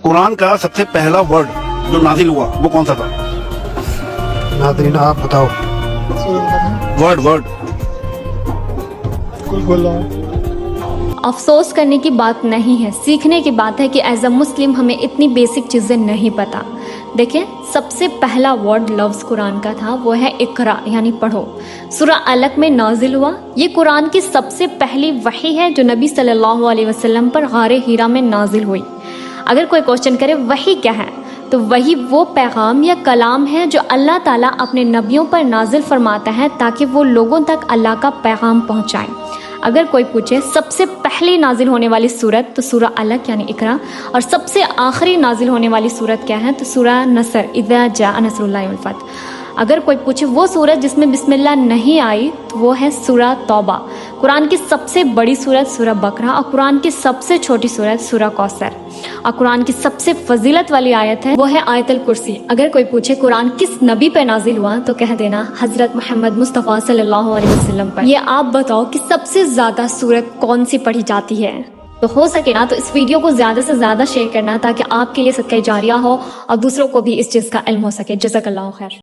قرآن کا سب سے پہلا ورڈ جو نازل ہوا وہ کون سا تھا؟ ناظرین آپ بتاؤ. ورڈ افسوس کرنے کی بات نہیں ہے، سیکھنے کی بات ہے کہ ایز اے مسلم ہمیں اتنی بیسک چیزیں نہیں پتہ. دیکھیں، سب سے پہلا ورڈ لفظ قرآن کا تھا وہ ہے اقرا، یعنی پڑھو. سورہ علق میں نازل ہوا. یہ قرآن کی سب سے پہلی وحی ہے جو نبی صلی اللہ علیہ وسلم پر غار حرا میں نازل ہوئی. اگر کوئی کوشچن کرے وحی کیا ہے، تو وہی وہ پیغام یا کلام ہے جو اللہ تعالیٰ اپنے نبیوں پر نازل فرماتا ہے تاکہ وہ لوگوں تک اللہ کا پیغام پہنچائیں. اگر کوئی پوچھے سب سے پہلی نازل ہونے والی سورت تو سورہ علق یعنی اقرا، اور سب سے آخری نازل ہونے والی سورت کیا ہے تو سورہ نصر، اذا جاء نصر اللہ والفتح. اگر کوئی پوچھے وہ سورت جس میں بسم اللہ نہیں آئی تو وہ ہے سورہ توبہ. قرآن کی سب سے بڑی سورت سورہ بقرہ، اور قرآن کی سب سے چھوٹی سورت سورہ کوثر. اور قرآن کی سب سے فضیلت والی آیت ہے وہ ہے آیت الکرسی. اگر کوئی پوچھے قرآن کس نبی پہ نازل ہوا تو کہہ دینا حضرت محمد مصطفیٰ صلی اللہ علیہ وسلم پر. یہ آپ بتاؤ کہ سب سے زیادہ سورت کون سی پڑھی جاتی ہے؟ تو ہو سکے نا تو اس ویڈیو کو زیادہ سے زیادہ شیئر کرنا تاکہ آپ کے لیے صدقہ جاریہ ہو اور دوسروں کو بھی اس چیز کا علم ہو سکے. جزاک اللہ خیر.